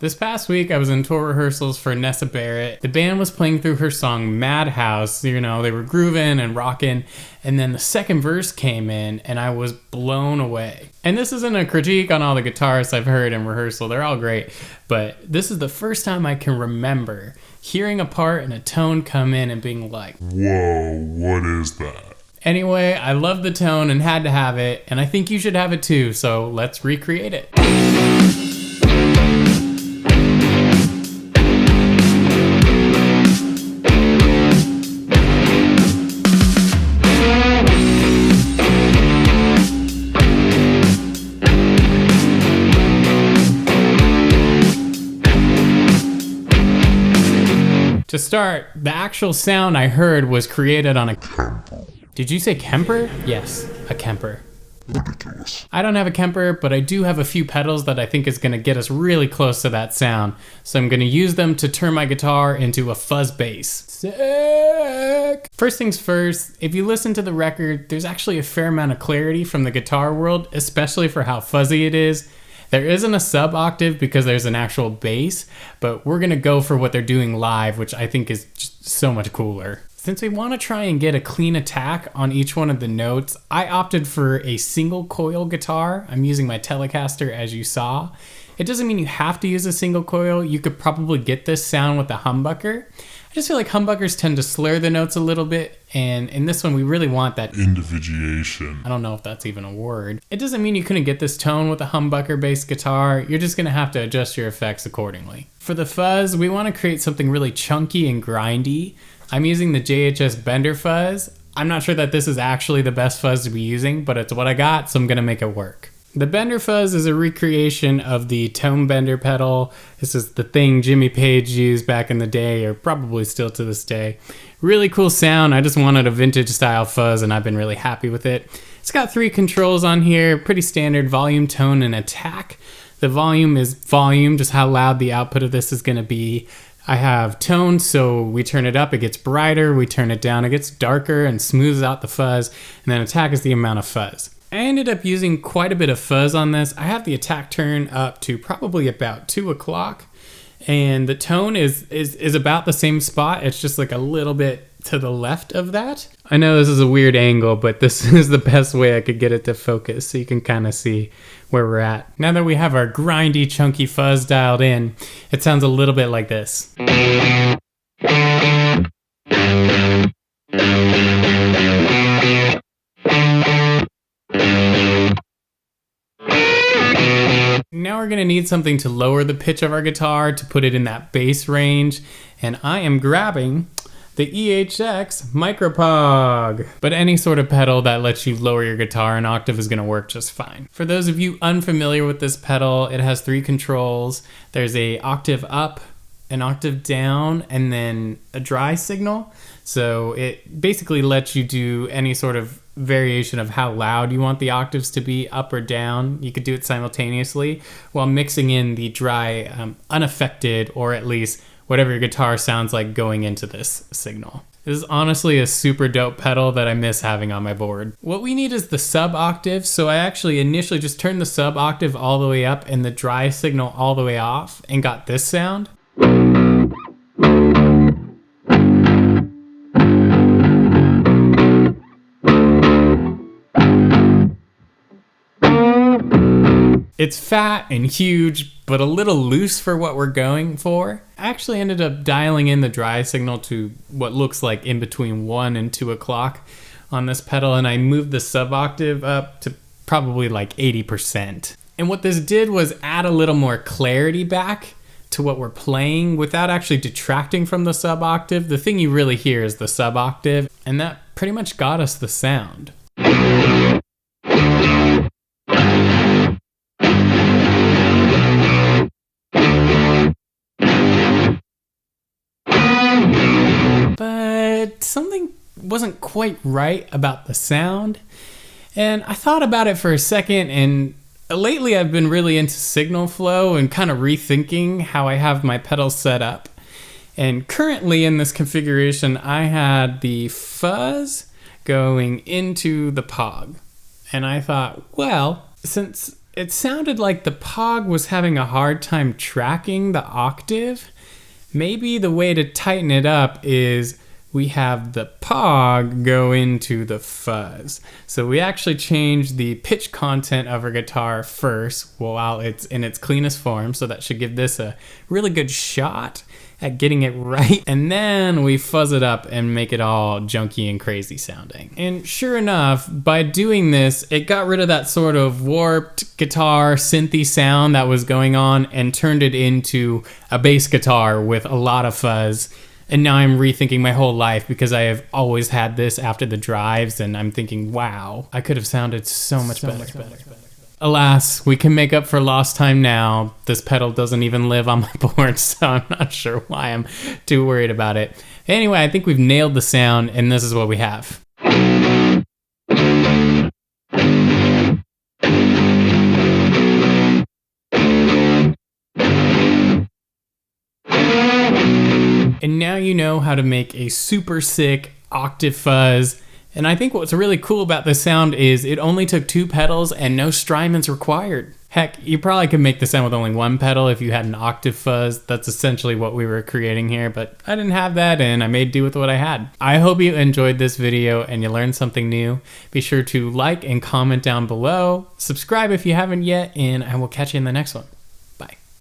This past week, I was in tour rehearsals for Nessa Barrett. The band was playing through her song Madhouse. You know, they were grooving and rocking. And then the second verse came in and I was blown away. And this isn't a critique on all the guitarists I've heard in rehearsal. They're all great. But this is the first time I can remember hearing a part and a tone come in and being like, whoa, what is that? Anyway, I love the tone and had to have it. And I think you should have it too. So let's recreate it. To start, the actual sound I heard was created on a Kemper. Did you say Kemper? Yes, a Kemper. Ridiculous. I don't have a Kemper, but I do have a few pedals that I think is going to get us really close to that sound. So I'm going to use them to turn my guitar into a fuzz bass. Sick! First things first, if you listen to the record, there's actually a fair amount of clarity from the guitar world, especially for how fuzzy it is. There isn't a sub octave because there's an actual bass, but we're gonna go for what they're doing live, which I think is just so much cooler. Since we wanna try and get a clean attack on each one of the notes, I opted for a single coil guitar. I'm using my Telecaster as you saw. It doesn't mean you have to use a single coil. You could probably get this sound with a humbucker. I just feel like humbuckers tend to slur the notes a little bit, and in this one we really want that individuation. I don't know if that's even a word. It doesn't mean you couldn't get this tone with a humbucker-based guitar. You're just gonna have to adjust your effects accordingly. For the fuzz, we want to create something really chunky and grindy. I'm using the JHS Bender fuzz. I'm not sure that this is actually the best fuzz to be using, but it's what I got, so I'm gonna make it work. The Bender fuzz is a recreation of the tone bender pedal. This is the thing Jimmy Page used back in the day, or probably still to this day. Really cool sound. I just wanted a vintage style fuzz and I've been really happy with it. It's got 3 controls on here, pretty standard: volume, tone, and attack. The volume is volume, just how loud the output of this is gonna be. I have tone, so we turn it up, it gets brighter. We turn it down, it gets darker and smooths out the fuzz. And then attack is the amount of fuzz. I ended up using quite a bit of fuzz on this. I have the attack turn up to probably about 2 o'clock, and the tone is about the same spot. It's just like a little bit to the left of that. I know this is a weird angle, but this is the best way I could get it to focus so you can kind of see where we're at. Now that we have our grindy, chunky fuzz dialed in, it sounds a little bit like this. Now we're gonna need something to lower the pitch of our guitar to put it in that bass range, and I am grabbing the EHX Micropog. But any sort of pedal that lets you lower your guitar an octave is gonna work just fine. For those of you unfamiliar with this pedal, it has 3 controls. There's a octave up, an octave down, and then a dry signal. So it basically lets you do any sort of variation of how loud you want the octaves to be, up or down. You could do it simultaneously while mixing in the dry, unaffected, or at least whatever your guitar sounds like going into this signal. This is honestly a super dope pedal that I miss having on my board. What we need is the sub octave, so I actually initially just turned the sub octave all the way up and the dry signal all the way off and got this sound. It's fat and huge, but a little loose for what we're going for. I actually ended up dialing in the dry signal to what looks like in between 1 and 2 o'clock on this pedal, and I moved the sub octave up to probably like 80%. And what this did was add a little more clarity back to what we're playing without actually detracting from the sub octave. The thing you really hear is the sub octave, and that pretty much got us the sound. But something wasn't quite right about the sound, and I thought about it for a second, and lately I've been really into signal flow and kind of rethinking how I have my pedals set up. And currently in this configuration, I had the fuzz going into the Pog. And I thought, well, since it sounded like the Pog was having a hard time tracking the octave. Maybe the way to tighten it up is we have the Pog go into the fuzz. So we actually changed the pitch content of our guitar first while it's in its cleanest form. So that should give this a really good shot at getting it right. And then we fuzz it up and make it all junky and crazy sounding. And sure enough, by doing this, it got rid of that sort of warped guitar synthy sound that was going on and turned it into a bass guitar with a lot of fuzz. And now I'm rethinking my whole life because I have always had this after the drives, and I'm thinking, wow, I could have sounded so much better. Alas, we can make up for lost time now. This pedal doesn't even live on my board, so I'm not sure why I'm too worried about it. Anyway, I think we've nailed the sound, and this is what we have. And now you know how to make a super sick octave fuzz. And I think what's really cool about this sound is it only took 2 pedals and no Strymons required. Heck, you probably could make the sound with only 1 pedal if you had an octave fuzz. That's essentially what we were creating here, but I didn't have that and I made do with what I had. I hope you enjoyed this video and you learned something new. Be sure to like and comment down below. Subscribe if you haven't yet, and I will catch you in the next one.